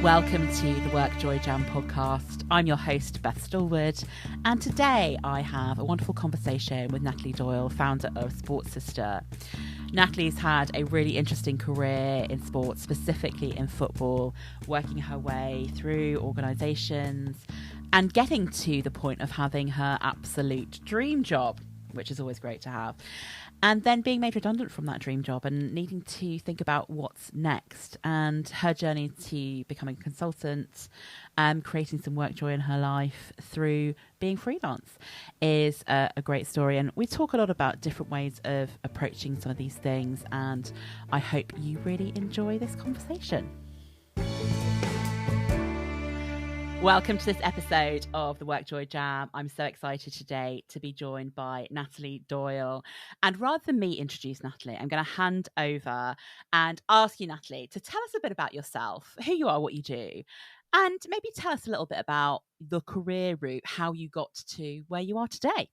Welcome to the WorkJoy Jam podcast. I'm your host, Beth Stallwood, and today I have a wonderful conversation with Natalie Doyle, founder of Sports Sister. Natalie's had a really interesting career in sports, specifically in football, working her way through organisations and getting to the point of having her absolute dream job, which is always great to have. And then being made redundant from that dream job and needing to think about what's next, and her journey to becoming a consultant, creating some work joy in her life through being freelance is a great story. And we talk a lot about different ways of approaching some of these things, and I hope you really enjoy this conversation. Welcome to this episode of the WorkJoy Jam. I'm so excited today to be joined by Natalie Doyle. And rather than me introduce Natalie, I'm going to hand over and ask you, Natalie, to tell us a bit about yourself, who you are, what you do, and maybe tell us a little bit about the career route, how you got to where you are today.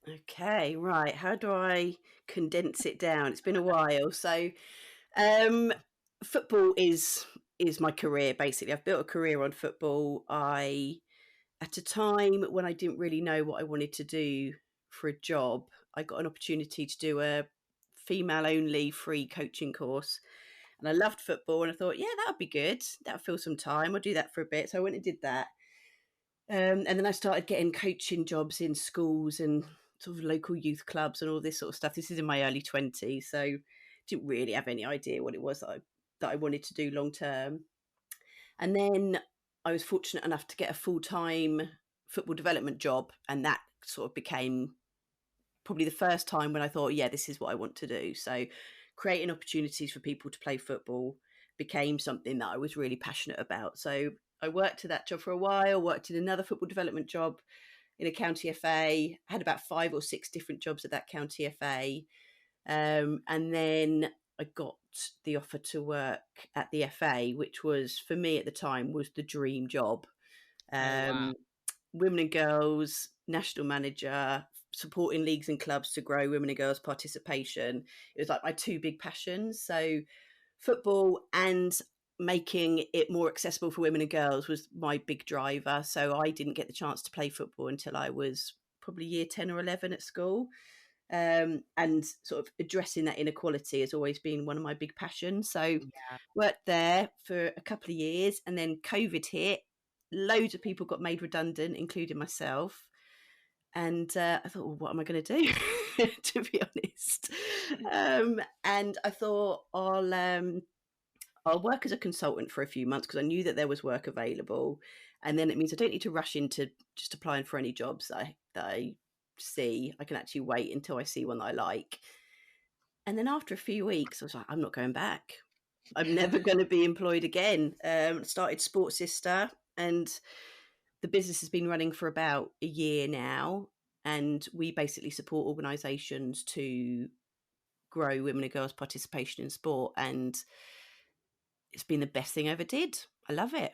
Okay, right. How do I condense it down? It's been a while. So, football is my career basically. I've built a career on football. At a time when I didn't really know what I wanted to do for a job, I got an opportunity to do a female only free coaching course. And I loved football and I thought, yeah, that would be good. That would fill some time. I'll do that for a bit. So I went and did that. And then I started getting coaching jobs in schools and sort of local youth clubs and all this sort of stuff. This is in my early 20s, so didn't really have any idea what it was that I wanted to do long term. And then I was fortunate enough to get a full-time football development job, and that sort of became probably the first time when I thought, yeah, this is what I want to do. So creating opportunities for people to play football became something that I was really passionate about. So I worked at that job for a while, worked in another football development job in a county FA, had about 5 or 6 different jobs at that county FA. And then I got the offer to work at the FA, which was, for me at the time, was the dream job. Wow. Women and girls, national manager, supporting leagues and clubs to grow women and girls participation. It was like my two big passions. So football and making it more accessible for women and girls was my big driver. So I didn't get the chance to play football until I was probably year 10 or 11 at school. And sort of addressing that inequality has always been one of my big passions. So Yeah. worked there for a couple of years, and then COVID hit. Loads of people got made redundant, including myself. And I thought, well, what am I going to do, to be honest? And I thought I'll work as a consultant for a few months because I knew that there was work available. And then it means I don't need to rush into just applying for any jobs that I see. I can actually wait until I see one that I like. And then after a few weeks, I was like, I'm not going back. I'm never going to be employed again. Started Sports Sister, and the business has been running for about a year now. And we basically support organisations to grow women and girls' participation in sport. And it's been the best thing I ever did. I love it.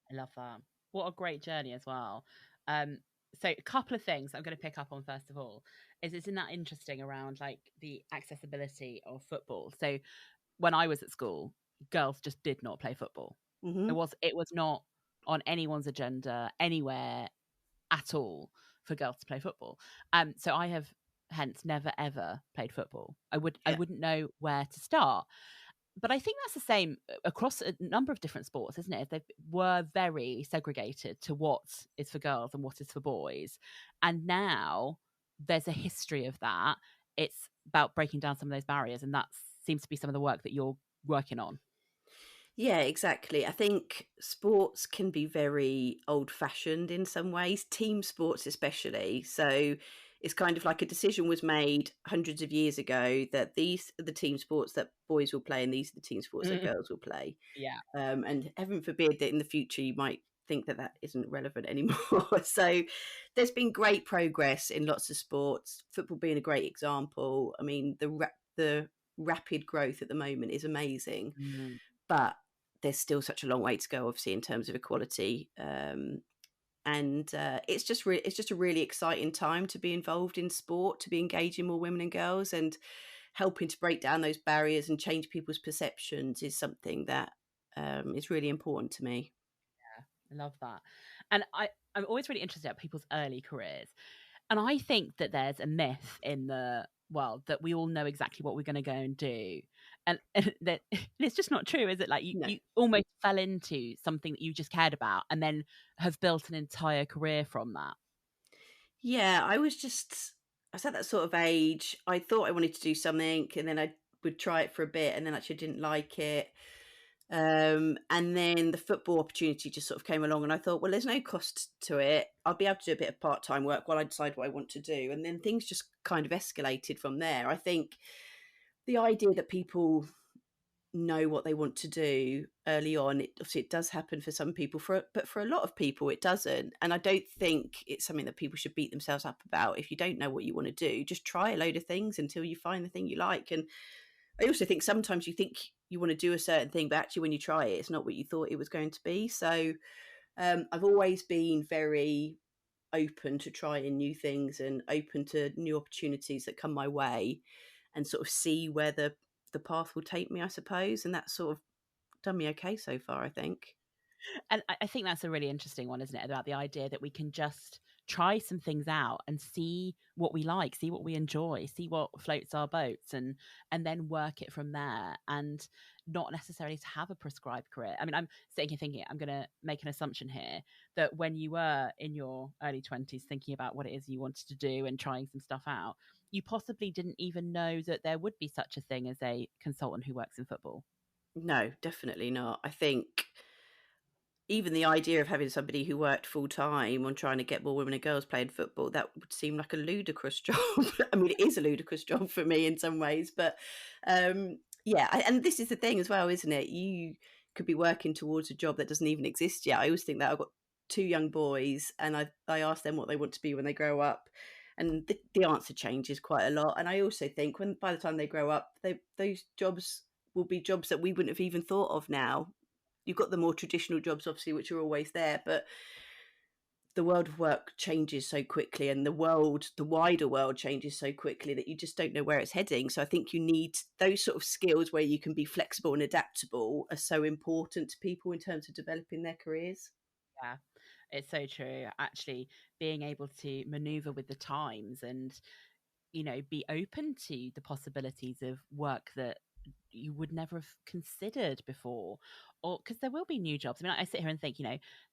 I love that. What a great journey as well. So a couple of things I'm going to pick up on first of all is isn't that interesting around like the accessibility of football. So when I was at school, girls just did not play football. Mm-hmm. It was not on anyone's agenda anywhere at all for girls to play football. So I have hence never ever played football. I Yeah. wouldn't know where to start. But I think that's the same across a number of different sports, isn't it? They were very segregated to what is for girls and what is for boys. And now there's a history of that. It's about breaking down some of those barriers. And that seems to be some of the work that you're working on. Yeah, exactly. I think sports can be very old fashioned in some ways, team sports especially. So it's kind of like a decision was made hundreds of years ago that these are the team sports that boys will play and these are the team sports that girls will play. Yeah. And heaven forbid that in the future you might think that that isn't relevant anymore. So there's been great progress in lots of sports, football being a great example. I mean, the rapid growth at the moment is amazing, Mm. but there's still such a long way to go, obviously, in terms of equality. And it's just a really exciting time to be involved in sport, to be engaging more women and girls, and helping to break down those barriers and change people's perceptions is something that is really important to me. I love that. And I'm always really interested in people's early careers. And I think that there's a myth in the world that we all know exactly what we're going to go and do. And that it's just not true, is it? Like No. you almost fell into something that you just cared about and then have built an entire career from that. Yeah, I was at that sort of age. I thought I wanted to do something, and then I would try it for a bit, and then actually didn't like it. And then the football opportunity just sort of came along, and I thought, well, there's no cost to it. I'll be able to do a bit of part-time work while I decide what I want to do. And then things just kind of escalated from there. I think the idea that people know what they want to do early on, obviously it does happen for some people, but for a lot of people it doesn't. And I don't think it's something that people should beat themselves up about. If you don't know what you want to do, just try a load of things until you find the thing you like. And I also think sometimes you think you want to do a certain thing, but actually when you try it, it's not what you thought it was going to be. So I've always been very open to trying new things and open to new opportunities that come my way, and sort of see where the path will take me, I suppose. And that's sort of done me okay so far, I think. And I think that's a really interesting one, isn't it? About the idea that we can just try some things out and see what we like, see what we enjoy, see what floats our boats, and then work it from there, and not necessarily to have a prescribed career. I mean, I'm sitting here thinking, I'm going to make an assumption here that when you were in your early 20s thinking about what it is you wanted to do and trying some stuff out, you possibly didn't even know that there would be such a thing as a consultant who works in football. No, definitely not. I think even the idea of having somebody who worked full time on trying to get more women and girls playing football, that would seem like a ludicrous job. I mean, it is a ludicrous job for me in some ways, but yeah. And this is the thing as well, isn't it? You could be working towards a job that doesn't even exist yet. I always think that I've got two young boys, and I ask them what they want to be when they grow up, and the answer changes quite a lot. And I also think when by the time they grow up, those jobs will be jobs that we wouldn't have even thought of now. You've got the more traditional jobs, obviously, which are always there, but the world of work changes so quickly, and the wider world changes so quickly, that you just don't know where it's heading. So I think you need those sort of skills where you can be flexible and adaptable are so important to people in terms of developing their careers. Yeah, it's so true. Actually, being able to maneuver with the times and, be open to the possibilities of work that you would never have considered before, or because there will be new jobs. I mean, I sit here and think,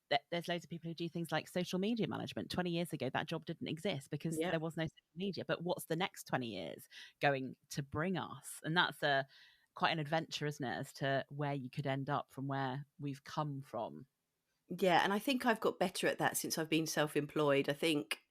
that there's loads of people who do things like social media management. 20 years ago, that job didn't exist because Yeah. there was no social media. But what's the next 20 years going to bring us? And that's a quite an adventure, isn't it, as to where you could end up from where we've come from. Yeah. And I think I've got better at that since I've been self employed. I think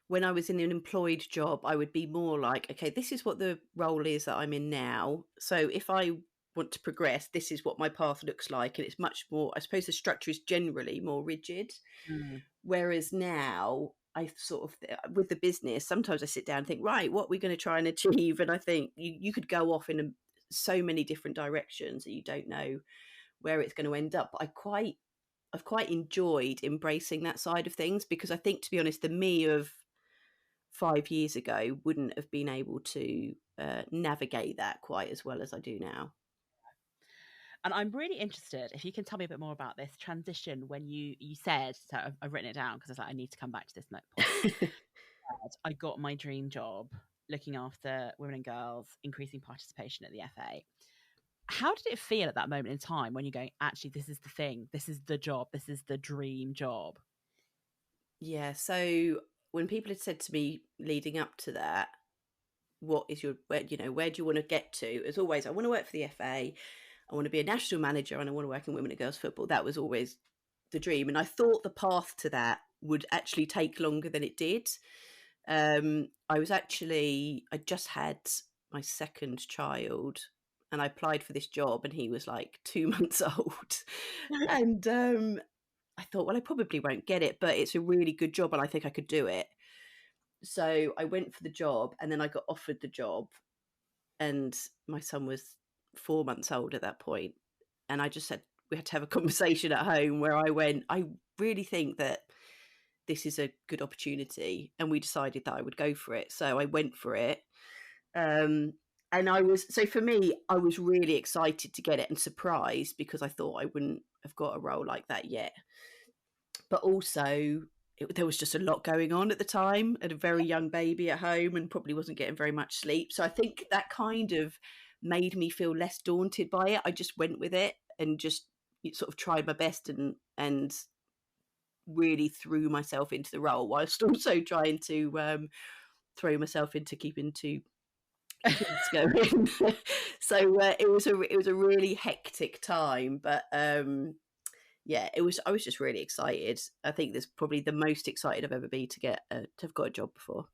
when I was in an employed job, I would be more like, okay, this is what the role is that I'm in now. So if I want to progress, this is what my path looks like. And it's much more, I suppose the structure is generally more rigid. Mm. Whereas now, I sort of, with the business, sometimes I sit down and think, right, what are we going to try and achieve? And I think you could go off in so many different directions that you don't know where it's going to end up. But I've quite enjoyed embracing that side of things, because I think, to be honest, the me of 5 years ago wouldn't have been able to navigate that quite as well as I do now. And I'm really interested if you can tell me a bit more about this transition when you said, so I've written it down because I was like, I need to come back to this point. I got my dream job looking after women and girls, increasing participation at the FA. How did it feel at that moment in time when you're going, actually, this is the thing, this is the job, this is the dream job? Yeah, so when people had said to me leading up to that, what is your where do you want to get to? As always, I want to work for the FA, I want to be a national manager, and I want to work in women and girls football. That was always the dream, and I thought the path to that would actually take longer than it did. I just had my second child, and I applied for this job, and he was like 2 months old. And I thought, well, I probably won't get it, but it's a really good job, and I think I could do it. So I went for the job, and then I got offered the job, and my son was 4 months old at that point. And I just said, we had to have a conversation at home where I went, I really think that this is a good opportunity. And we decided that I would go for it. So I went for it. Um, And for me, I was really excited to get it and surprised because I thought I wouldn't have got a role like that yet. But also, there was just a lot going on at the time. I had a very young baby at home and probably wasn't getting very much sleep. So I think that kind of made me feel less daunted by it. I just went with it and just sort of tried my best and really threw myself into the role whilst also trying to throw myself into keeping two kids going. So it was a really hectic time, but yeah, it was. I was just really excited. I think that's probably the most excited I've ever been to have got a job before.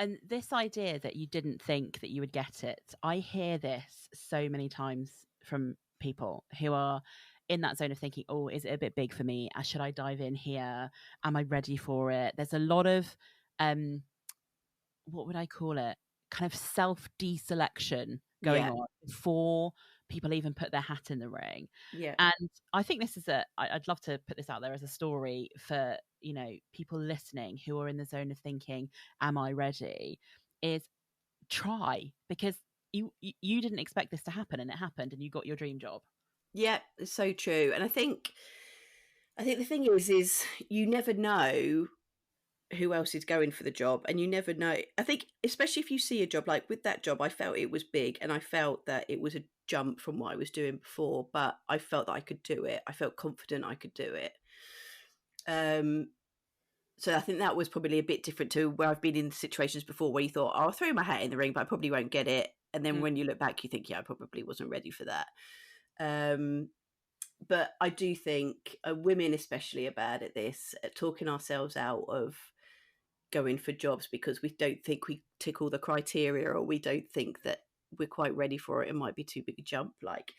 And this idea that you didn't think that you would get it, I hear this so many times from people who are in that zone of thinking, oh, is it a bit big for me? Should I dive in here? Am I ready for it? There's a lot of, what would I call it? Kind of self deselection going Yeah, on before people even put their hat in the ring. yeah, And I think this is I'd love to put this out there as a story for, people listening who are in the zone of thinking, am I ready? Is try, because you didn't expect this to happen and it happened and you got your dream job. yeah. It's so true. And I think the thing is you never know who else is going for the job, and you never know. I think especially if you see a job like with that job, I felt it was big, and I felt that it was a jump from what I was doing before, but I felt that I could do it. I felt confident I could do it. Um, so I think that was probably a bit different to where I've been in situations before where you thought, oh, I'll throw my hat in the ring, but I probably won't get it. And then Mm. when you look back, you think, yeah, I probably wasn't ready for that. But I do think women especially are bad at this, at talking ourselves out of going for jobs because we don't think we tick all the criteria, or we don't think that we're quite ready for it. It might be too big a jump. Like,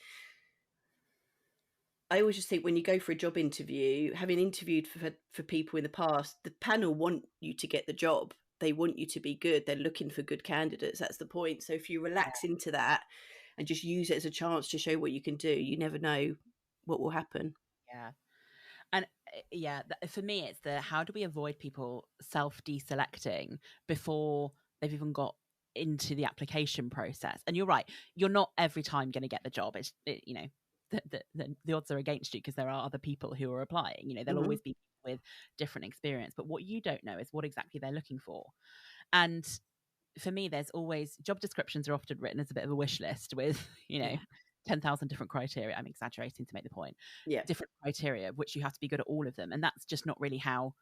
I always just think when you go for a job interview, having interviewed for people in the past, the panel want you to get the job. They want you to be good. They're looking for good candidates. That's the point. So if you relax into that and just use it as a chance to show what you can do, you never know what will happen. Yeah. And yeah, for me, it's the how do we avoid people self deselecting before they've even got into the application process? And you're right, you're not every time going to get the job. The odds are against you because there are other people who are applying. There'll Hmm. always be people with different experience, but what you don't know is what exactly they're looking for. And for me, there's always job descriptions are often written as a bit of a wish list with, Yeah. 10,000 different criteria. I'm exaggerating to make the point. Yeah. Different criteria, which you have to be good at all of them. And that's just not really how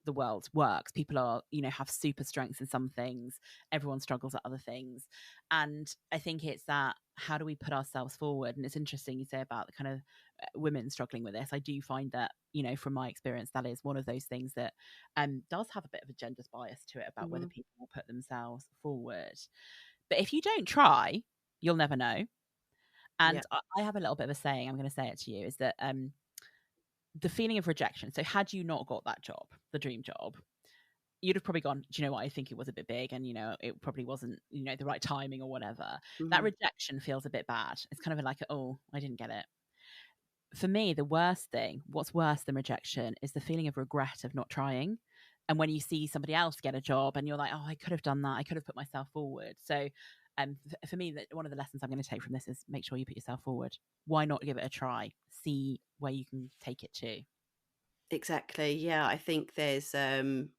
the world works. People are, have super strengths in some things. Everyone struggles at other things. And I think it's that, how do we put ourselves forward? And it's interesting you say about the kind of women struggling with this. I do find that, from my experience, that is one of those things that does have a bit of a gender's bias to it about whether Hmm. people will put themselves forward. But if you don't try, you'll never know. Yeah. And I have a little bit of a saying, I'm going to say it to you, is that the feeling of rejection. So had you not got that job, the dream job, you'd have probably gone, do you know what? I think it was a bit big and, it probably wasn't, the right timing or whatever. That Hmm. rejection feels a bit bad. It's kind of like, oh, I didn't get it. For me, the worst thing, what's worse than rejection, is the feeling of regret of not trying. And when you see somebody else get a job and you're like, oh, I could have done that. I could have put myself forward. So for me, one of the lessons I'm going to take from this is make sure you put yourself forward. Why not give it a try? See where you can take it to. Exactly. Yeah, I think there's and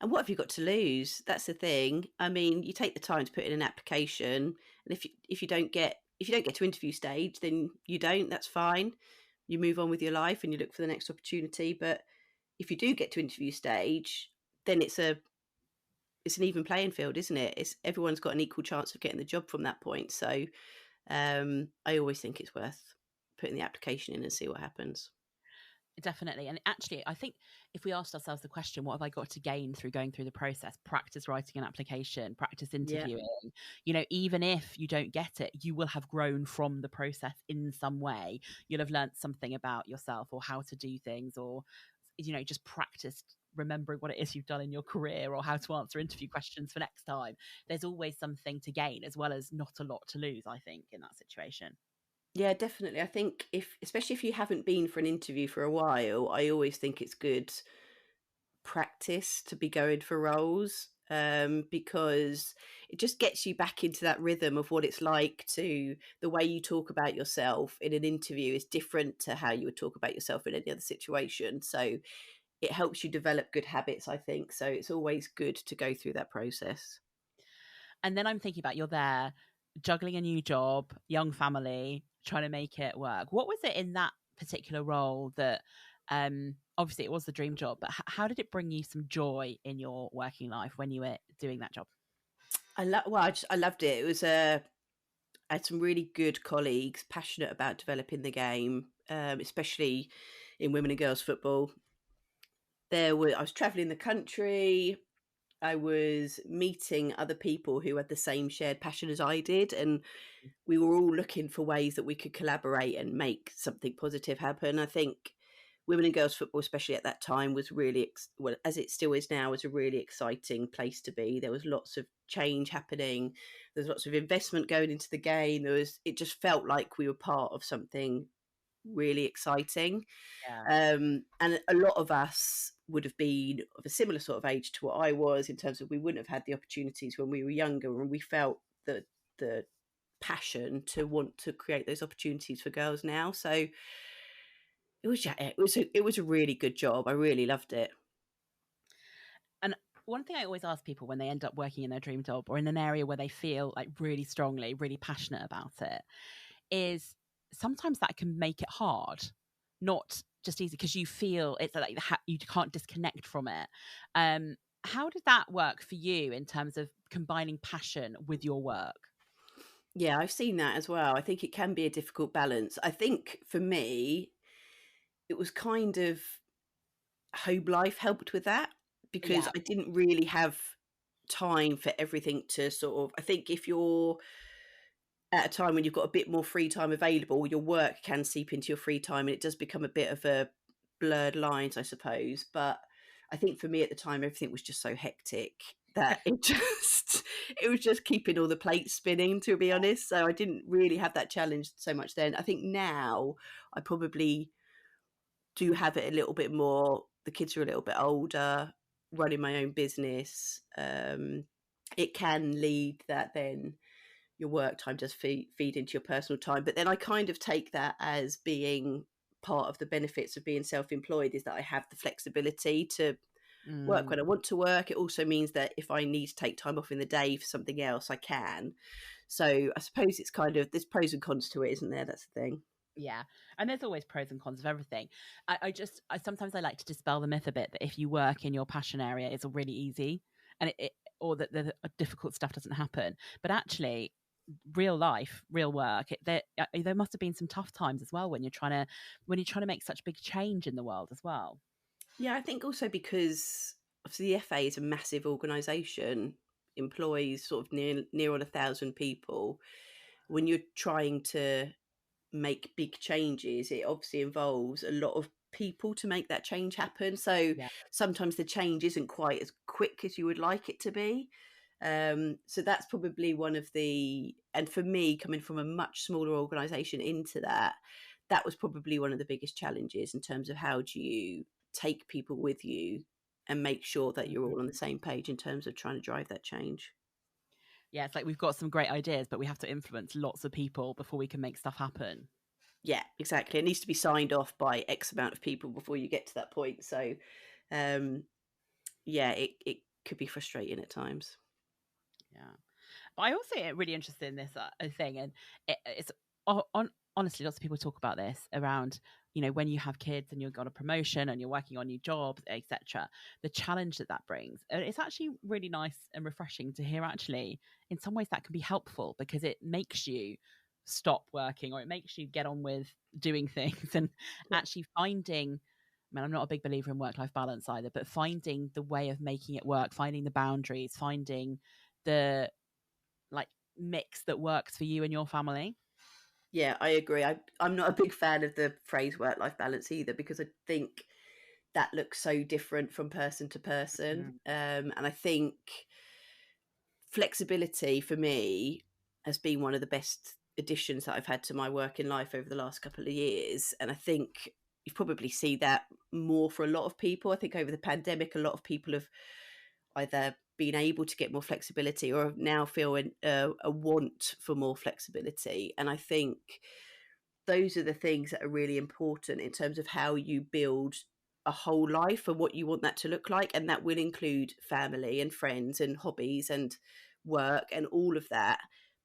what have you got to lose? That's the thing. I mean, you take the time to put in an application, and if you don't get to interview stage, then you don't. That's fine. You move on with your life and you look for the next opportunity. But if you do get to interview stage, then it's an even playing field, isn't it? It's everyone's got an equal chance of getting the job from that point. So I always think it's worth putting the application in and see what happens. Definitely. And actually, I think if we asked ourselves the question, what have I got to gain through going through the process? Practice writing an application, practice Yeah. interviewing. Even if you don't get it, you will have grown from the process in some way. You'll have learned something about yourself or how to do things, or, just practiced remembering what it is you've done in your career or how to answer interview questions for next time. There's always something to gain as well as not a lot to lose, I think, in that situation. Yeah, definitely. I think especially if you haven't been for an interview for a while, I always think it's good practice to be going for roles. because it just gets you back into that rhythm of what it's like to the way you talk about yourself in an interview is different to how you would talk about yourself in any other situation. So it helps you develop good habits, I think. So it's always good to go through that process. And then I'm thinking about you're there juggling a new job, young family, trying to make it work. What was it in that particular role that obviously it was the dream job, but how did it bring you some joy in your working life when you were doing that job? I loved it. It was I had some really good colleagues, passionate about developing the game, especially in women and girls football. I was traveling the country. I was meeting other people who had the same shared passion as I did, and we were all looking for ways that we could collaborate and make something positive happen. I think women and girls football, especially at that time, was really well, as it still is now, was a really exciting place to be. There was lots of change happening. There's lots of investment going into the game. It just felt like we were part of something really exciting. Yeah. And a lot of us would have been of a similar sort of age to what I was, in terms of we wouldn't have had the opportunities when we were younger, and we felt the passion to want to create those opportunities for girls now. So it was a really good job. I really loved it. And one thing I always ask people when they end up working in their dream job or in an area where they feel like really strongly, really passionate about it, is sometimes that can make it hard, not just easy, because you feel it's like you can't disconnect from it. How did that work for you in terms of combining passion with your work? Yeah, I've seen that as well. I think it can be a difficult balance. I think for me, it was kind of home life helped with that, because Yeah, I didn't really have time for everything to sort of. I think if you're at a time when you've got a bit more free time available, your work can seep into your free time, and it does become a bit of a blurred lines, I suppose. But I think for me at the time, everything was just so hectic that it was just keeping all the plates spinning, to be honest. So I didn't really have that challenge so much then. I think now I probably do have it a little bit more. The kids are a little bit older, running my own business. It can lead that then your work time does feed into your personal time. But then I kind of take that as being part of the benefits of being self-employed, is that I have the flexibility to work mm, when I want to work. It also means that if I need to take time off in the day for something else, I can. So I suppose it's kind of, there's pros and cons to it, isn't there? That's the thing. yeah, and there's always pros and cons of everything. I sometimes I like to dispel the myth a bit that if you work in your passion area, it's really easy, and or that the difficult stuff doesn't happen. But actually, real life, real work, there must have been some tough times as well when you're trying to make such big change in the world as well. Yeah, I think also because obviously the FA is a massive organisation, employs sort of near on 1,000 people. When you're trying to make big changes, it obviously involves a lot of people to make that change happen. So Yeah. sometimes the change isn't quite as quick as you would like it to be. So that's probably one of the, and for me, coming from a much smaller organisation into that, that was probably one of the biggest challenges in terms of how do you take people with you and make sure that you're all on the same page in terms of trying to drive that change. Yeah, it's like we've got some great ideas, but we have to influence lots of people before we can make stuff happen. Yeah, exactly. It needs to be signed off by X amount of people before you get to that point. So, um, yeah, it could be frustrating at times. Yeah. But I also get really interested in this thing, and it's honestly, lots of people talk about this around, when you have kids and you've got a promotion and you're working on new jobs, etc. The challenge that brings, and it's actually really nice and refreshing to hear. Actually, in some ways, that can be helpful because it makes you stop working, or it makes you get on with doing things, and Yeah. actually finding. I mean, I'm not a big believer in work-life balance either, but finding the way of making it work, finding the boundaries, finding the like mix that works for you and your family. Yeah, I agree. I'm not a big fan of the phrase work life balance either, because I think that looks so different from person to person. Mm. And I think flexibility for me has been one of the best additions that I've had to my working life over the last couple of years. And I think you probably see that more for a lot of people. I think over the pandemic, a lot of people have either been able to get more flexibility or now feel a want for more flexibility. And I think those are the things that are really important in terms of how you build a whole life and what you want that to look like. And that will include family and friends and hobbies and work and all of that.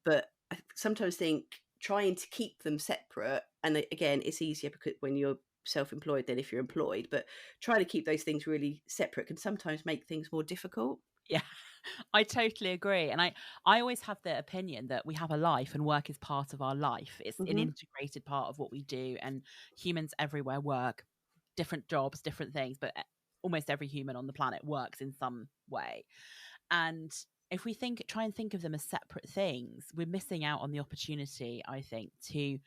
But I sometimes think trying to keep them separate, and again, it's easier because when you're self-employed than if you're employed, but trying to keep those things really separate can sometimes make things more difficult. Yeah, I totally agree. And I always have the opinion that we have a life and work is part of our life. It's an Hmm. integrated part of what we do. And humans everywhere work different jobs, different things, but almost every human on the planet works in some way. And if we try and think of them as separate things, we're missing out on the opportunity, I think, to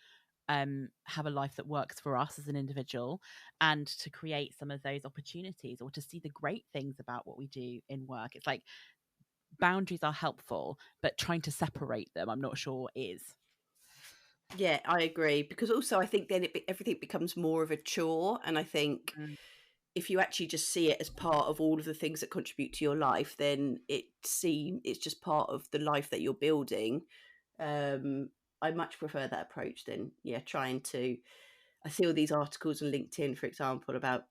have a life that works for us as an individual and to create some of those opportunities or to see the great things about what we do in work. It's like boundaries are helpful, but trying to separate them, I'm not sure is. Yeah, I agree. Because also, I think then everything becomes more of a chore. And I think Mm. if you actually just see it as part of all of the things that contribute to your life, then it's just part of the life that you're building. Um, I much prefer that approach than trying to. I see all these articles on LinkedIn, for example, about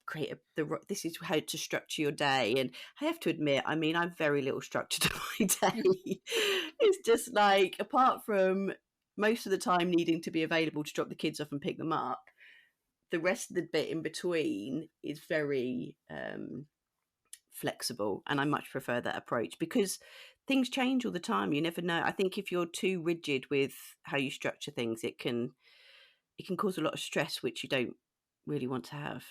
this is how to structure your day, and I have to admit, I mean, I've very little structure to my day. It's just like apart from most of the time needing to be available to drop the kids off and pick them up, the rest of the bit in between is very flexible, and I much prefer that approach because things change all the time. You never know. I think if you're too rigid with how you structure things, it can cause a lot of stress, which you don't really want to have.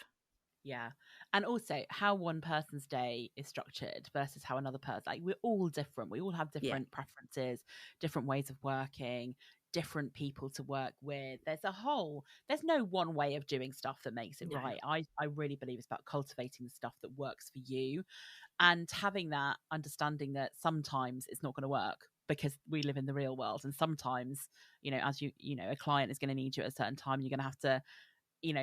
Yeah. And also how one person's day is structured versus how another person, like we're all different. We all have Yeah, different preferences, different ways of working, different people to work with. There's no one way of doing stuff that makes it no. right. I really believe it's about cultivating the stuff that works for you and having that understanding that sometimes it's not going to work because we live in the real world. And sometimes, as a client is going to need you at a certain time, you're going to have to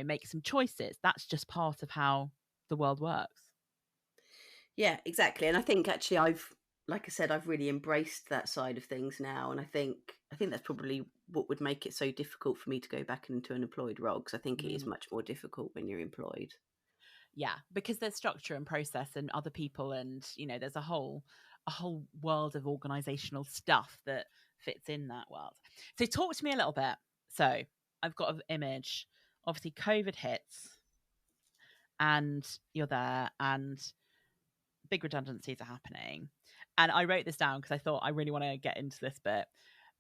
make some choices. That's just part of how the world works. Yeah, exactly. And I think actually like I said, I've really embraced that side of things now. And I think that's probably what would make it so difficult for me to go back into an employed role, because I think it is Mm. much more difficult when you're employed. Yeah, because there's structure and process and other people, and there's a whole world of organizational stuff that fits in that world. So talk to me a little bit. So I've got an image. Obviously, COVID hits, and you're there, and big redundancies are happening. And I wrote this down because I thought I really want to get into this bit.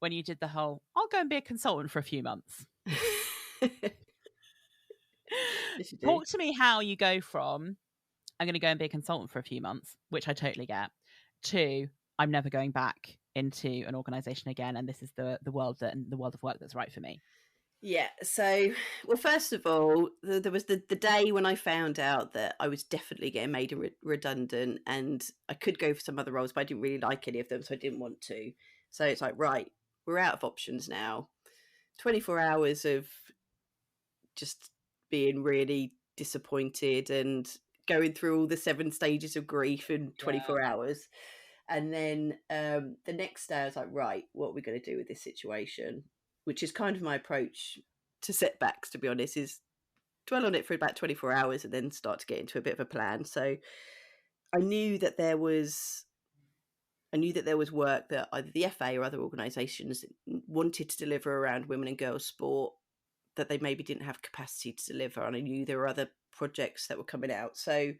When you did the whole, I'll go and be a consultant for a few months. Yes, you do. Talk to me how you go from I'm going to go and be a consultant for a few months, which I totally get, to I'm never going back into an organization again, and this is the world and the world of work that's right for me. Yeah. So, well, first of all, there was the day when I found out that I was definitely getting made redundant, and I could go for some other roles, but I didn't really like any of them, so I didn't want to. So it's like, right, we're out of options now. 24 hours of just being really disappointed and going through all the 7 stages of grief in Yeah. 24 hours. And then the next day, I was like, right, what are we going to do with this situation? Which is kind of my approach to setbacks, to be honest, is dwell on it for about 24 hours and then start to get into a bit of a plan. So I knew that there was. I knew that there was work that either the FA or other organisations wanted to deliver around women and girls sport that they maybe didn't have capacity to deliver. And I knew there were other projects that were coming out. So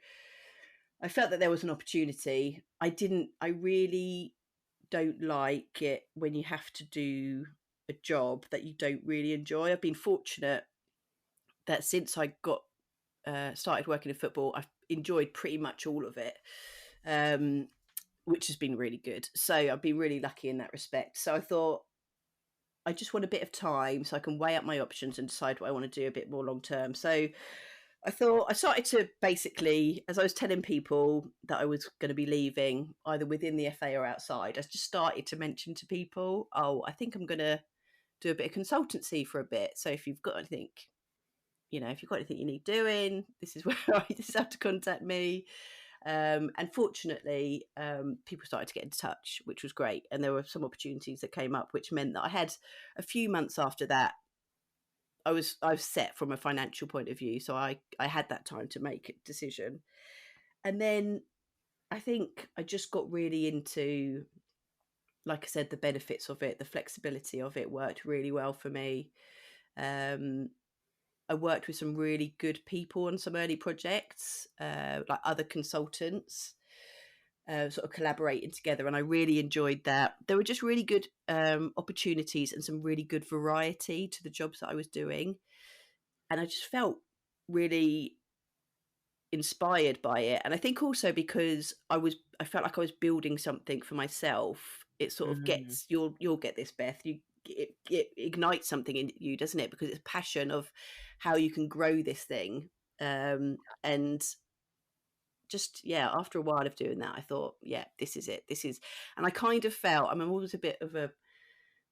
I felt that there was an opportunity. I really don't like it when you have to do a job that you don't really enjoy. I've been fortunate that since I got started working in football, I've enjoyed pretty much all of it, um, which has been really good. So I've been really lucky in that respect. So I thought I just want a bit of time so I can weigh up my options and decide what I want to do a bit more long term. So I thought I started to basically, as I was telling people that I was going to be leaving, either within the FA or outside, I just started to mention to people, oh, I think I'm going to do a bit of consultancy for a bit. So if you've got anything, if you've got anything you need doing, this is where this is how to contact me. And fortunately, people started to get in touch, which was great. And there were some opportunities that came up, which meant that I had a few months after that. I was set from a financial point of view, so I had that time to make a decision. And then I think I just got really into, like I said, the benefits of it, the flexibility of it worked really well for me. Um, I worked with some really good people on some early projects, like other consultants, sort of collaborating together, and I really enjoyed that. There were just really good opportunities and some really good variety to the jobs that I was doing, and I just felt really inspired by it. And I think also because I felt like I was building something for myself. It sort of Mm. gets, you'll get this, Beth, it ignites something in you, doesn't it? Because it's passion of how you can grow this thing. And just, yeah, after a while of doing that, I thought, yeah, this is it, this is. And I kind of felt, I'm always a bit of a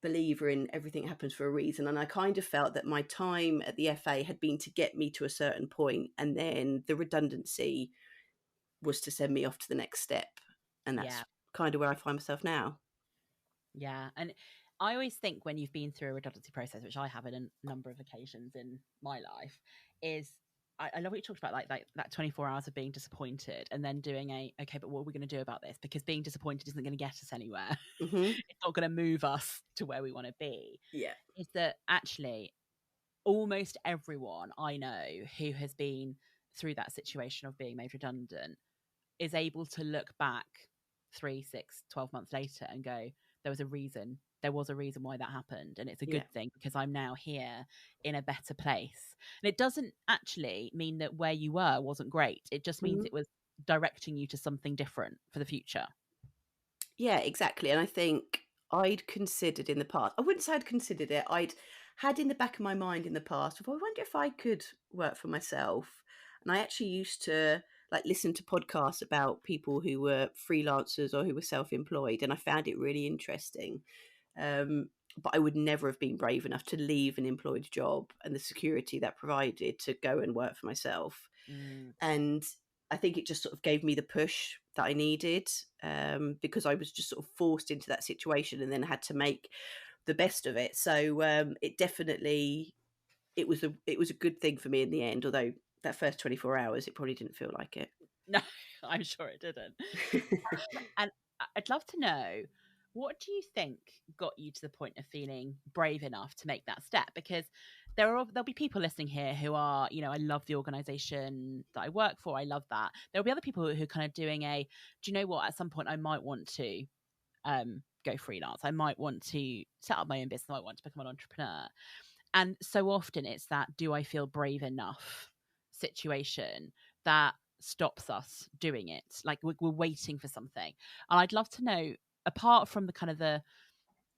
believer in everything happens for a reason, and I kind of felt that my time at the FA had been to get me to a certain point, and then the redundancy was to send me off to the next step. And that's Yeah. kind of where I find myself now. Yeah. And I always think when you've been through a redundancy process, which I have in a number of occasions in my life, is I love what you talked about, like that 24 hours of being disappointed and then doing okay, but what are we going to do about this? Because being disappointed isn't going to get us anywhere. Mm-hmm. It's not going to move us to where we want to be. Yeah. Is that actually almost everyone I know who has been through that situation of being made redundant is able to look back 3, 6, 12 months later and go, there was a reason. There was a reason why that happened. And it's a Yeah. good thing because I'm now here in a better place. And it doesn't actually mean that where you were wasn't great. It just means Mm-hmm. it was directing you to something different for the future. Yeah, exactly. And I think I'd considered in the past, I wouldn't say I'd considered it, I'd had in the back of my mind in the past, I wonder if I could work for myself. And I actually used to like listen to podcasts about people who were freelancers or who were self-employed, and I found it really interesting. Um, but I would never have been brave enough to leave an employed job and the security that provided to go and work for myself. Mm. And I think it just sort of gave me the push that I needed, because I was just sort of forced into that situation and then had to make the best of it. So it definitely, it was a good thing for me in the end. Although that first 24 hours, it probably didn't feel like it. No, I'm sure it didn't. And I'd love to know, what do you think got you to the point of feeling brave enough to make that step? Because there'll be people listening here who are, I love the organization that I work for. I love that. There'll be other people who are kind of doing do you know what? At some point, I might want to go freelance. I might want to set up my own business. I might want to become an entrepreneur. And so often it's that, do I feel brave enough situation that stops us doing it. Like we're waiting for something. And I'd love to know, apart from the kind of the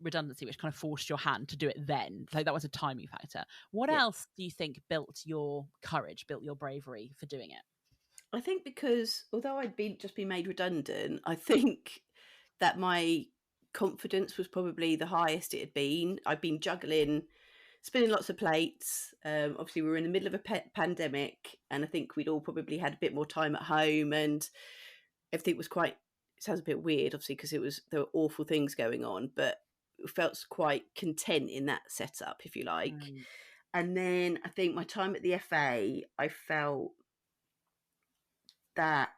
redundancy, which kind of forced your hand to do it then, like that was a timing factor. What Yeah. else do you think built your courage, built your bravery for doing it? I think because although just been made redundant, I think that my confidence was probably the highest it had been. I'd been juggling, spinning lots of plates. Obviously, we were in the middle of a pandemic, and I think we'd all probably had a bit more time at home, and everything was quite. It sounds a bit weird, obviously, because there were awful things going on, but it felt quite content in that setup, if you like. Mm. And then I think my time at the FA, I felt that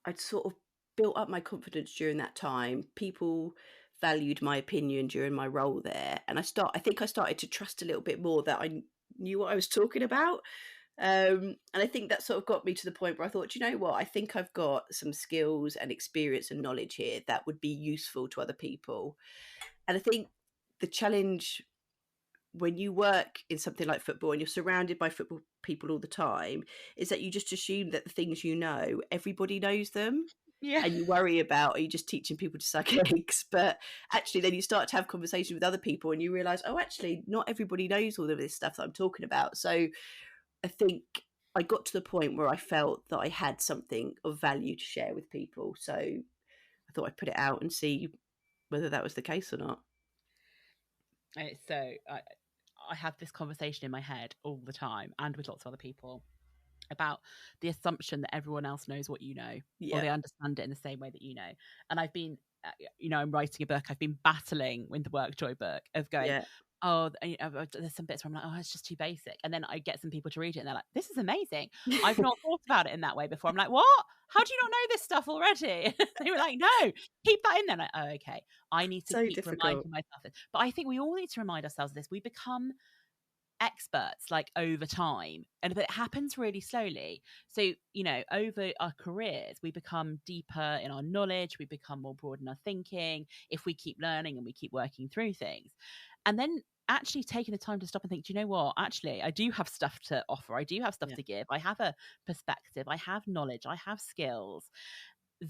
I'd sort of built up my confidence during that time. People valued my opinion during my role there, and I think I started to trust a little bit more that I knew what I was talking about. And I think that sort of got me to the point where I thought, you know what, I think I've got some skills and experience and knowledge here that would be useful to other people. And I think the challenge when you work in something like football and you're surrounded by football people all the time is that you just assume that the things you know, everybody knows them. Yeah. And you worry about, are you just teaching people to suck eggs? But actually, then you start to have conversations with other people and you realize, oh, actually, not everybody knows all of this stuff that I'm talking about. So I think I got to the point where I felt that I had something of value to share with people. So I thought I'd put it out and see whether that was the case or not. So I have this conversation in my head all the time and with lots of other people about the assumption that everyone else knows what you know, or Yeah. they understand it in the same way that you know. And I've been, I'm writing a book. I've been battling with the WorkJoy book of going, Yeah. oh, there's some bits where I'm like, oh, it's just too basic. And then I get some people to read it and they're like, this is amazing. I've not thought about it in that way before. I'm like, what? How do you not know this stuff already? They were like, no, keep that in there. Like, oh, okay. I need to So keep difficult. reminding myself this. But I think we all need to remind ourselves of this. We become experts like over time, and but it happens really slowly. So over our careers we become deeper in our knowledge, we become more broad in our thinking if we keep learning and we keep working through things. And then actually taking the time to stop and think, do you know what, actually I do have stuff to offer, I do have stuff Yeah. to give, I have a perspective, I have knowledge, I have skills.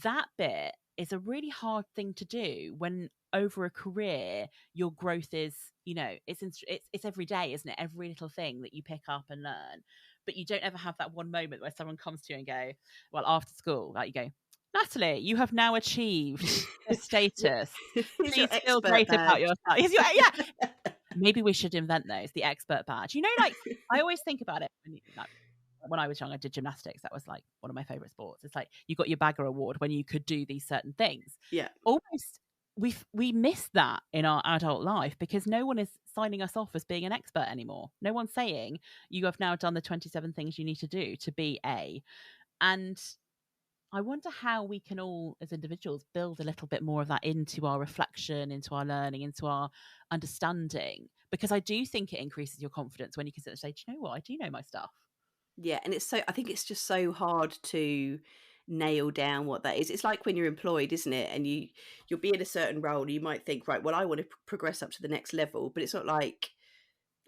That bit is a really hard thing to do when over a career your growth is, it's every day, isn't it? Every little thing that you pick up and learn. But you don't ever have that one moment where someone comes to you and go, well, after school, like, you go, Natalie, you have now achieved a status, Here's your please feel expert great about badge. yourself. Yeah, maybe we should invent those, the expert badge, like I always think about it when I was young, I did gymnastics. That was like one of my favorite sports. It's like you got your bagger award when you could do these certain things. Yeah. Almost we miss that in our adult life because no one is signing us off as being an expert anymore. No one's saying you have now done the 27 things you need to do to be a. And I wonder how we can all as individuals build a little bit more of that into our reflection, into our learning, into our understanding, because I do think it increases your confidence when you can sit and say, do you know what, I do know my stuff. Yeah, and I think it's just so hard to nail down what that is. It's like when you're employed, isn't it? And you'll be in a certain role, and you might think, right, well, I want to progress up to the next level, but it's not like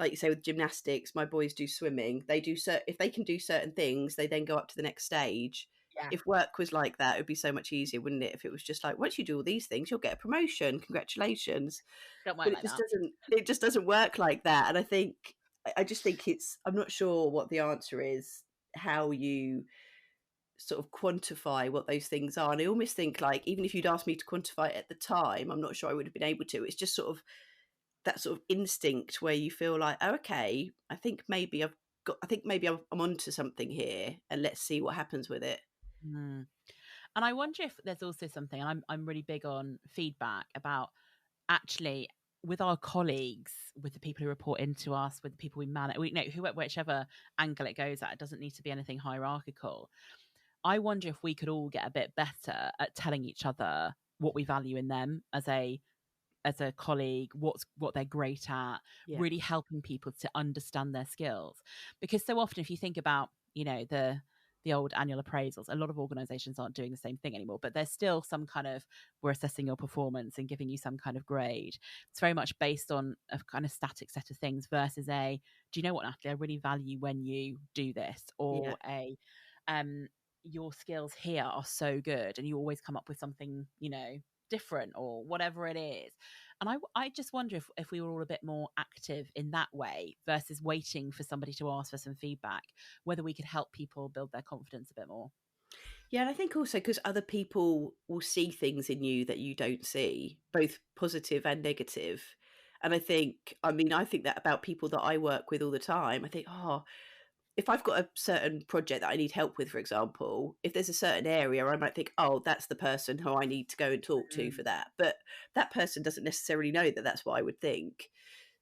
you say with gymnastics. My boys do swimming. They do if they can do certain things, they then go up to the next stage. Yeah. If work was like that, it would be so much easier, wouldn't it? If it was just like, once you do all these things, you'll get a promotion. Congratulations. Don't work But like that. it just doesn't work like that. And I just think I'm not sure what the answer is, how you sort of quantify what those things are. And I almost think, like, even if you'd asked me to quantify it at the time, I'm not sure I would have been able to. It's just sort of that sort of instinct where you feel like, oh, okay, I think maybe I'm onto something here, and let's see what happens with it. Mm. And I wonder if there's also something, and I'm really big on feedback about actually with our colleagues, with the people who report into us, with the people we manage, whichever angle it goes at, it doesn't need to be anything hierarchical. I wonder if we could all get a bit better at telling each other what we value in them as a colleague, what they're great at, Yeah. really helping people to understand their skills. Because so often, if you think about, the old annual appraisals, a lot of organizations aren't doing the same thing anymore, but there's still some kind of, we're assessing your performance and giving you some kind of grade. It's very much based on a kind of static set of things versus do you know what, Natalie, I really value when you do this, or your skills here are so good and you always come up with something, different or whatever it is. And I just wonder if we were all a bit more active in that way versus waiting for somebody to ask for some feedback, whether we could help people build their confidence a bit more. Yeah, and I think also because other people will see things in you that you don't see, both positive and negative. And I think that about people that I work with all the time. I think, oh, if I've got a certain project that I need help with, for example, if there's a certain area, I might think, oh, that's the person who I need to go and talk to for that. But that person doesn't necessarily know that that's what I would think.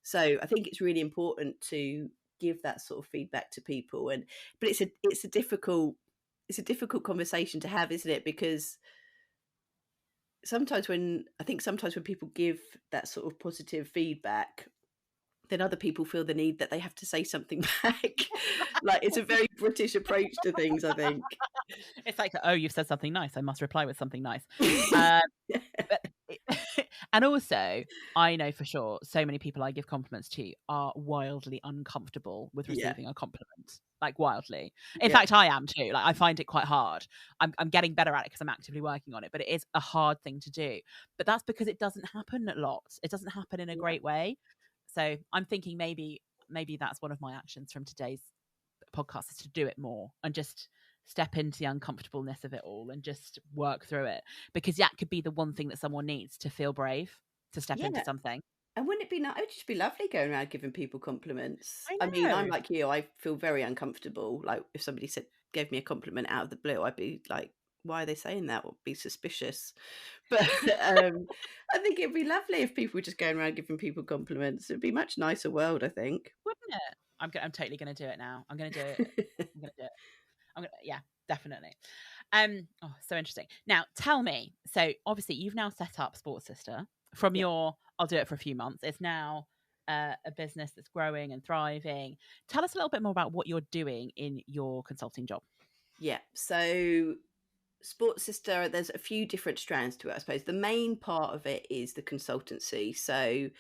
So I think it's really important to give that sort of feedback to people. But it's a difficult conversation to have, isn't it? Because sometimes when people give that sort of positive feedback, then other people feel the need that they have to say something back. Like, it's a very British approach to things, I think. It's like, oh, you've said something nice, I must reply with something nice. But and also, I know for sure so many people I give compliments to are wildly uncomfortable with Yeah. receiving a compliment, like wildly. In fact, I am too. Like, I find it quite hard. I'm getting better at it because I'm actively working on it, but it is a hard thing to do. But that's because it doesn't happen a lot. It doesn't happen in a great way. So I'm thinking maybe that's one of my actions from today's podcast, is to do it more and just step into the uncomfortableness of it all and just work through it, because that could be the one thing that someone needs to feel brave to step into something. And wouldn't it be nice? It would just be lovely going around giving people compliments. I I mean, I'm know. like you. I feel very uncomfortable. Like if somebody said gave me a compliment out of the blue, I'd be like, "Why are they saying that?" Or be suspicious. But I think it'd be lovely if people were just going around giving people compliments. It'd be a much nicer world, I think. Wouldn't it? I'm totally going to do it now. I'm going to do it. I'm going to do it. Yeah, definitely. Oh, so interesting. Now, tell me. So, obviously, you've now set up Sports Sister from Yeah. your. I'll do it for a few months. It's now a business that's growing and thriving. Tell us a little bit more about what you're doing in your consulting job. Yeah. So Sports Sister, there's a few different strands to it, I suppose. The main part of it is the consultancy. So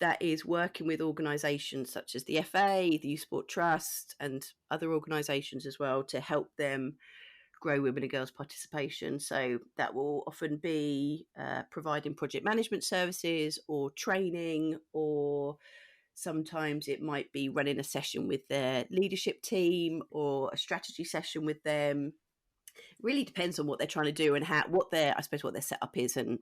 that is working with organisations such as the FA, the Youth Sport Trust, and other organisations as well to help them grow women and girls participation. So that will often be providing project management services or training, or sometimes it might be running a session with their leadership team or a strategy session with them. It really depends on what they're trying to do and how what their I suppose what their setup is and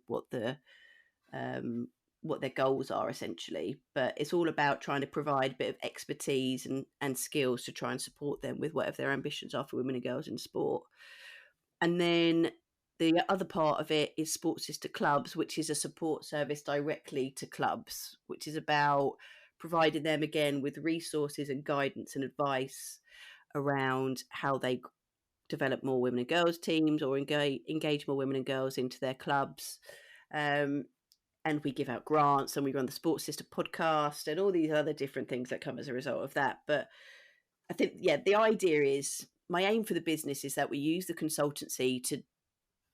um, what their goals are essentially. But it's all about trying to provide a bit of expertise and skills to try and support them with whatever their ambitions are for women and girls in sport. And then the other part of it is Sports Sister Clubs, which is a support service directly to clubs, which is about providing them again with resources and guidance and advice around how they develop more women and girls teams or engage more women and girls into their clubs. And we give out grants and we run the Sports Sister podcast and all these other different things that come as a result of that. But I think, yeah, the idea is my aim for the business is that we use the consultancy to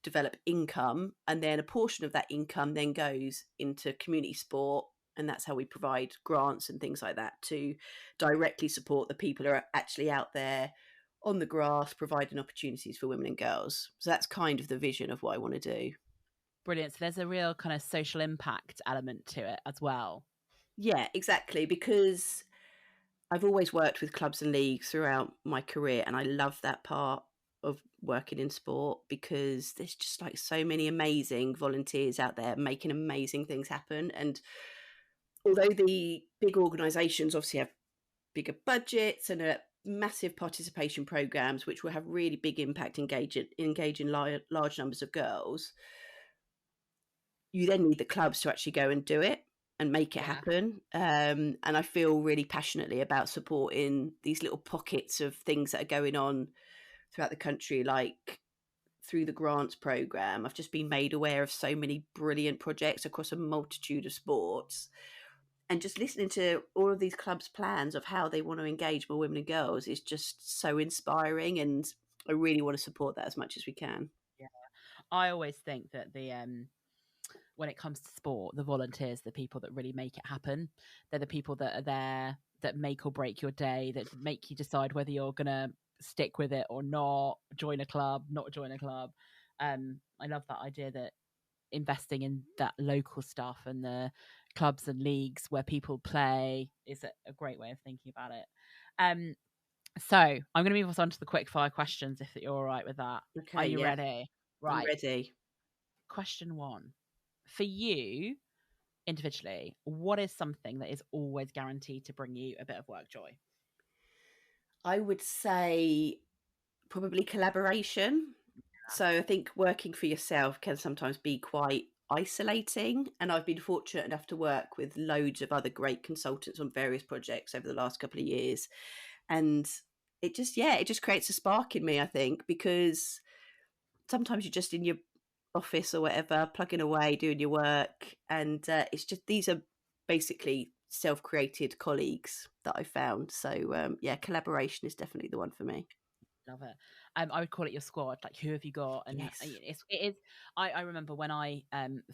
develop income, and then a portion of that income then goes into community sport, and that's how we provide grants and things like that to directly support the people who are actually out there on the grass providing opportunities for women and girls. So that's kind of the vision of what I want to do. Brilliant. So there's a real kind of social impact element to it as well. Yeah, exactly, because I've always worked with clubs and leagues throughout my career, and I love that part of working in sport because there's just like so many amazing volunteers out there making amazing things happen. And although the big organisations obviously have bigger budgets and massive participation programs, which will have really big impact engaging large numbers of girls, you then need the clubs to actually go and do it and make it Yeah. happen. And I feel really passionately about supporting these little pockets of things that are going on throughout the country, like through the grants program. I've just been made aware of so many brilliant projects across a multitude of sports. And just listening to all of these clubs' plans of how they want to engage more women and girls is just so inspiring. And I really want to support that as much as we can. Yeah. I always think that when it comes to sport, the volunteers, the people that really make it happen. They're the people that are there that make or break your day, that make you decide whether you're gonna stick with it or not, join a club, not join a club. I love that idea that investing in that local stuff and the clubs and leagues where people play is a great way of thinking about it. So I'm going to move us on to the quick fire questions if you're all right with that. Are Okay, you yeah, ready? I'm Right. ready. Question one. For you, individually, what is something that is always guaranteed to bring you a bit of work joy? I would say probably collaboration. So I think working for yourself can sometimes be quite isolating. And I've been fortunate enough to work with loads of other great consultants on various projects over the last couple of years. And it just creates a spark in me, I think, because sometimes you're just in your office or whatever, plugging away, doing your work. And it's just, these are basically self-created colleagues that I found. So yeah, collaboration is definitely the one for me. Love it. I would call it your squad. Like, who have you got? And Yes. it is. I remember when I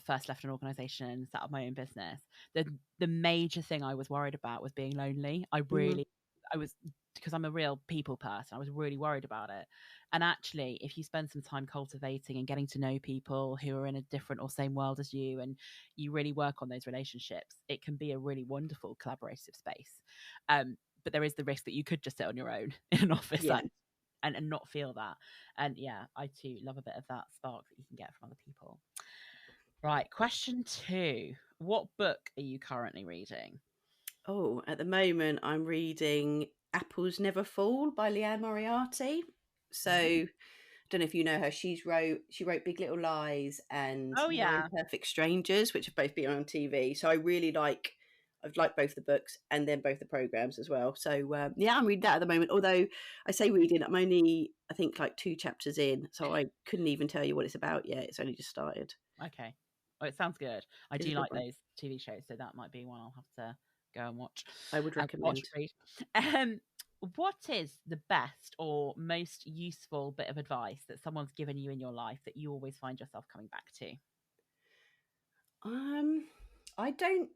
first left an organisation and set up my own business. The major thing I was worried about was being lonely. Mhm. I was because I'm a real people person. I was really worried about it. And actually, if you spend some time cultivating and getting to know people who are in a different or same world as you, and you really work on those relationships, it can be a really wonderful collaborative space. But there is the risk that you could just sit on your own in an office Yeah. and not feel that. And yeah, I too love a bit of that spark that you can get from other people. Right. Question 2. What book are you currently reading? Oh, at the moment, I'm reading Apples Never Fall by Leanne Moriarty. So, I don't know if you know her. She wrote Big Little Lies and Oh, Nine yeah. Perfect Strangers, which have both been on TV. So I've liked both the books and then both the programs as well. So yeah, I'm reading that at the moment. Although I say reading, I'm only I think like 2 chapters in, so I couldn't even tell you what it's about yet. It's only just started. Okay. Oh, it sounds good. I It's a do good like one. those TV shows, so that might be one I'll have to go and watch. I would Watch, recommend. read. Um, what is the best or most useful bit of advice that someone's given you in your life that you always find yourself coming back to? Um, I don't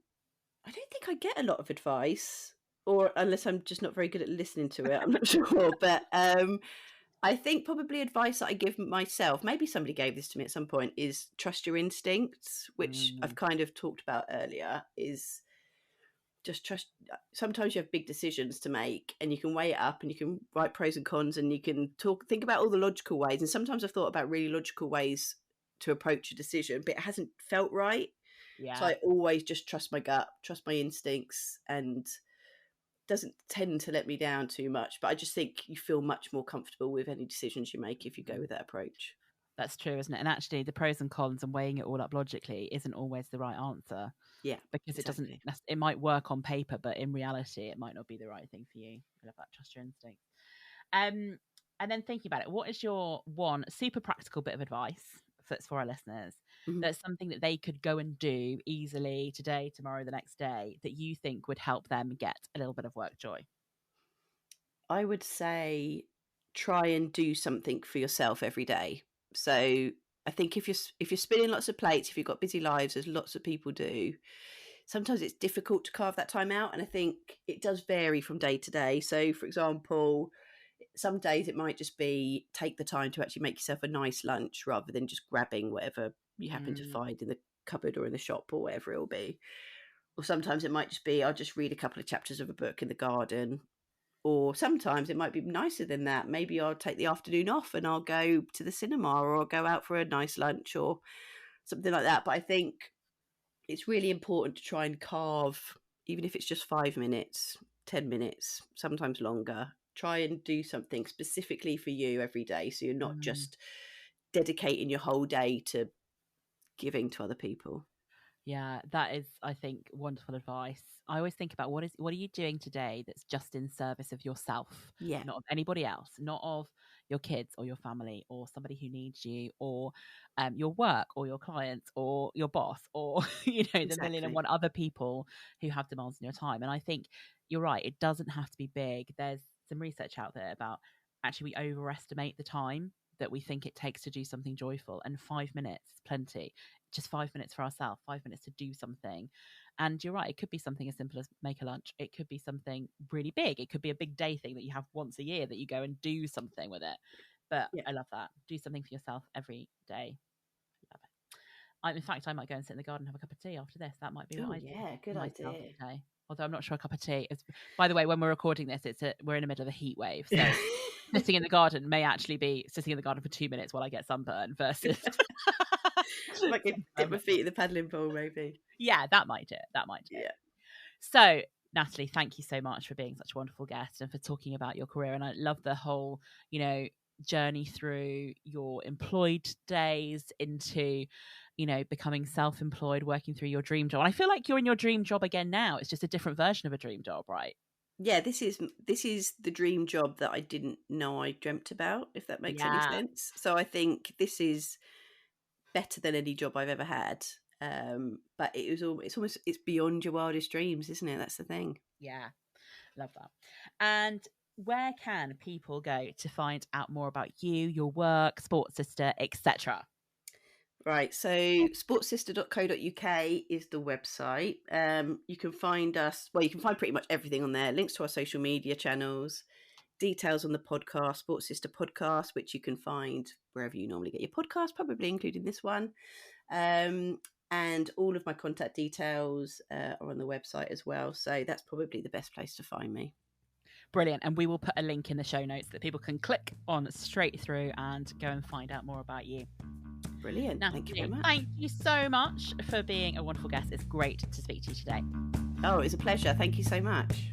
I don't think I get a lot of advice, or unless I'm just not very good at listening to it. I'm not sure, but I think probably advice that I give myself, maybe somebody gave this to me at some point, is trust your instincts, which I've Mm, kind of talked about earlier. Is just trust. Sometimes you have big decisions to make, and you can weigh it up, and you can write pros and cons, and you can think about all the logical ways. And sometimes I've thought about really logical ways to approach a decision, but it hasn't felt right. So yeah. I always just trust my gut, trust my instincts, and doesn't tend to let me down too much. But I just think you feel much more comfortable with any decisions you make if you go Mm. with that approach. That's true, isn't it? And actually, the pros and cons and weighing it all up logically isn't always the right answer Yeah, because it doesn't. exactly. It might work on paper, but in reality, it might not be the right thing for you. I love that. Trust your instinct. Um, and then thinking about it, what is your one super practical bit of advice for our listeners? Mhm. That's something that they could go and do easily today, tomorrow, the next day that you think would help them get a little bit of work joy. I would say try and do something for yourself every day. So I think if you're spinning lots of plates, if you've got busy lives, as lots of people do, sometimes it's difficult to carve that time out. And I think it does vary from day to day. So, for example, some days it might just be take the time to actually make yourself a nice lunch rather than just grabbing whatever you happen to Mm, find in the cupboard or in the shop or whatever it will be. Or sometimes it might just be I'll just read a couple of chapters of a book in the garden. Or sometimes it might be nicer than that. Maybe I'll take the afternoon off and I'll go to the cinema or I'll go out for a nice lunch or something like that. But I think it's really important to try and carve, even if it's just 5 minutes, 10 minutes, sometimes longer. Try and do something specifically for you every day. So you're not mm. just dedicating your whole day to giving to other people. Yeah, that is, I think, wonderful advice. I always think about what are you doing today that's just in service of yourself, Yeah, not of anybody else, not of your kids or your family or somebody who needs you or your work or your clients or your boss or the million and exactly. one other people who have demands on your time. And I think you're right; it doesn't have to be big. There's some research out there about actually we overestimate the time that we think it takes to do something joyful, and 5 minutes is plenty, just 5 minutes for ourselves, 5 minutes to do something. And you're right, it could be something as simple as make a lunch. It could be something really big. It could be a big day thing that you have once a year that you go and do something with it. But Yeah. I love that. Do something for yourself every day. Love it. In fact, I might go and sit in the garden and have a cup of tea after this. That might be what Oh, I do yeah. for Good myself idea. today. Although I'm not sure a cup of tea is. By the way, when we're recording this, we're in the middle of a heat wave, so sitting in the garden may actually be sitting in the garden for 2 minutes while I get sunburn versus Might go dip my feet in the paddling pool, maybe. yeah, that might do it. That might do it. Yeah. So, Natalie, thank you so much for being such a wonderful guest and for talking about your career. And I love the whole, journey through your employed days into, becoming self-employed, working through your dream job. And I feel like you're in your dream job again now. It's just a different version of a dream job, right? Yeah, this is the dream job that I didn't know I dreamt about, if that makes any Yeah. sense. So I think this is better than any job I've ever had. But it's beyond your wildest dreams, isn't it? That's the thing. Yeah. Love that. And where can people go to find out more about you, your work, Sports Sister, etc.? Right, so sportssister.co.uk is the website. You can find us, well, you can find pretty much everything on there, links to our social media channels, details on the podcast, Sports Sister Podcast, which you can find wherever you normally get your podcast, probably including this one. And all of my contact details are on the website as well. So that's probably the best place to find me. Brilliant. And we will put a link in the show notes that people can click on straight through and go and find out more about you. Brilliant. Natalie, Thank you very much. thank you so much for being a wonderful guest. It's great to speak to you today. Oh, it's a pleasure. Thank you so much.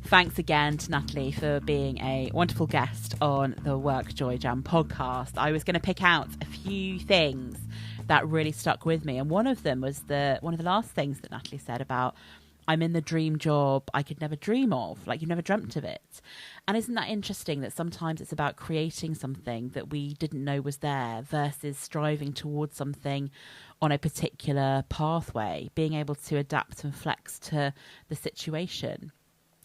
Thanks again to Natalie for being a wonderful guest on the WorkJoy Jam podcast. I was going to pick out a few things that really stuck with me, and one of them was one of the last things that Natalie said about, I'm in the dream job I could never dream of, like you never dreamt of it. And isn't that interesting that sometimes it's about creating something that we didn't know was there versus striving towards something on a particular pathway, being able to adapt and flex to the situation.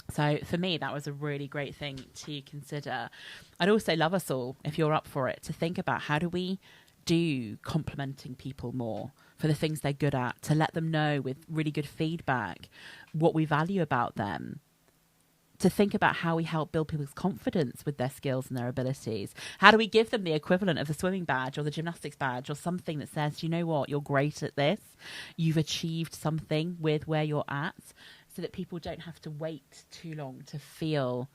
So for me, that was a really great thing to consider. I'd also love us all, if you're up for it, to think about how do we do complimenting people more for the things they're good at, to let them know with really good feedback what we value about them, to think about how we help build people's confidence with their skills and their abilities. How do we give them the equivalent of the swimming badge or the gymnastics badge or something that says, you know what, you're great at this, you've achieved something with where you're at, so that people don't have to wait too long to feel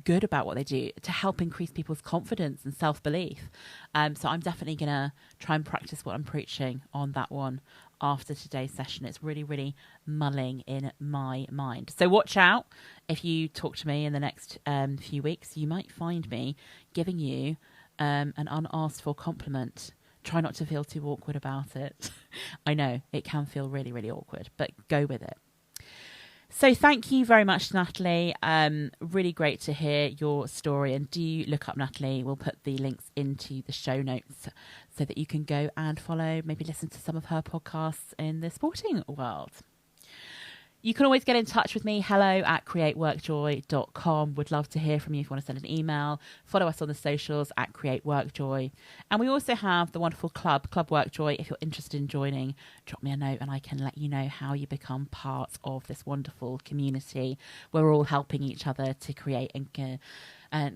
good about what they do, to help increase people's confidence and self-belief. So I'm definitely going to try and practice what I'm preaching on that one after today's session. It's really, really mulling in my mind. So watch out. If you talk to me in the next few weeks, you might find me giving you an unasked for compliment. Try not to feel too awkward about it. I know it can feel really, really awkward, but go with it. So thank you very much, Natalie. Really great to hear your story. And do look up Natalie. We'll put the links into the show notes so that you can go and follow, maybe listen to some of her podcasts in the sporting world. You can always get in touch with me, hello@createworkjoy.com. Would love to hear from you if you want to send an email. Follow us on the socials @createworkjoy. And we also have the wonderful club WorkJoy. If you're interested in joining, drop me a note and I can let you know how you become part of this wonderful community where we're all helping each other to create and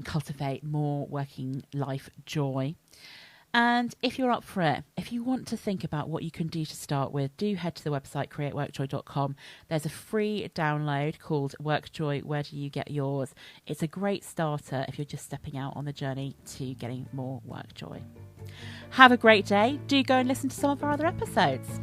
cultivate more working life joy. And if you're up for it, if you want to think about what you can do to start with, do head to the website createworkjoy.com. There's a free download called WorkJoy, Where Do You Get Yours? It's a great starter if you're just stepping out on the journey to getting more work joy. Have a great day. Do go and listen to some of our other episodes.